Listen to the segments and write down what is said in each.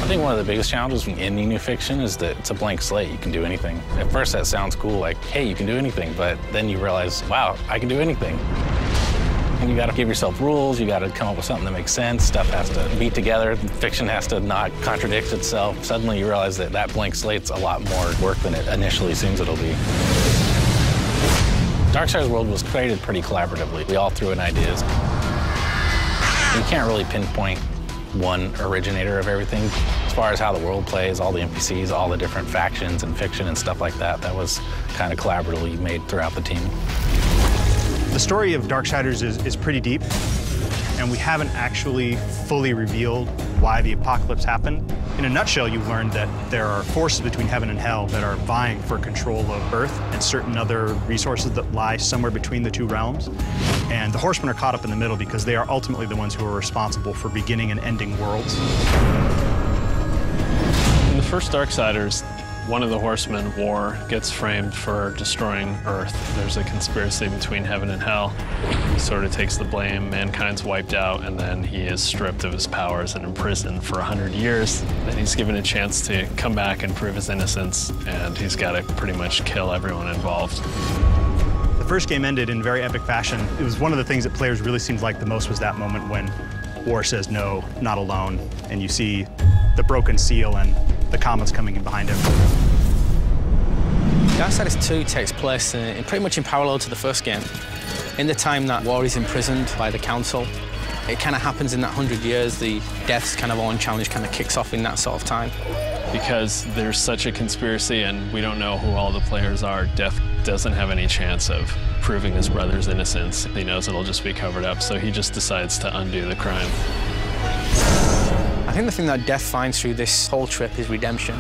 think one of the biggest challenges from any new fiction is that it's a blank slate. You can do anything. At first that sounds cool, like, hey, you can do anything, but then you realize, wow, I can do anything. And you gotta give yourself rules, you gotta come up with something that makes sense, stuff has to be together, fiction has to not contradict itself. Suddenly you realize that that blank slate's a lot more work than it initially seems it'll be. Darksiders World was created pretty collaboratively. We all threw in ideas. You can't really pinpoint one originator of everything. As far as how the world plays, all the NPCs, all the different factions and fiction and stuff like that, that was kind of collaboratively made throughout the team. The story of Darksiders is pretty deep, and we haven't actually fully revealed why the apocalypse happened. In a nutshell, you learned that there are forces between heaven and hell that are vying for control of Earth and certain other resources that lie somewhere between the two realms. And the Horsemen are caught up in the middle because they are ultimately the ones who are responsible for beginning and ending worlds. In the first Darksiders, one of the Horsemen, War, gets framed for destroying Earth. There's a conspiracy between heaven and hell. He sort of takes the blame, mankind's wiped out, and then he is stripped of his powers and imprisoned for 100 years. Then he's given a chance to come back and prove his innocence, and he's got to pretty much kill everyone involved. The first game ended in very epic fashion. It was one of the things that players really seemed like the most was that moment when War says, "No, not alone," and you see the broken seal and the comets coming in behind him. Darksiders 2 takes place pretty much in parallel to the first game. In the time that War is imprisoned by the Council, it kind of happens in that 100 years. The Death's kind of own challenge kind of kicks off in that sort of time. Because there's such a conspiracy and we don't know who all the players are, Death doesn't have any chance of proving his brother's innocence. He knows it'll just be covered up, so he just decides to undo the crime. I think the thing that Death finds through this whole trip is redemption.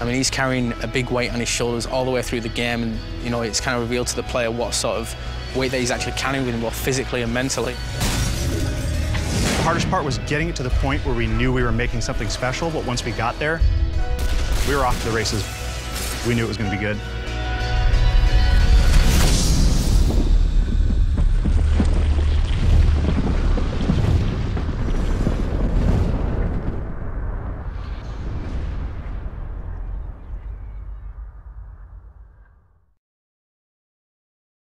I mean, he's carrying a big weight on his shoulders all the way through the game, and, you know, it's kind of revealed to the player what sort of weight that he's actually carrying with him, both physically and mentally. The hardest part was getting it to the point where we knew we were making something special, but once we got there, we were off to the races. We knew it was going to be good.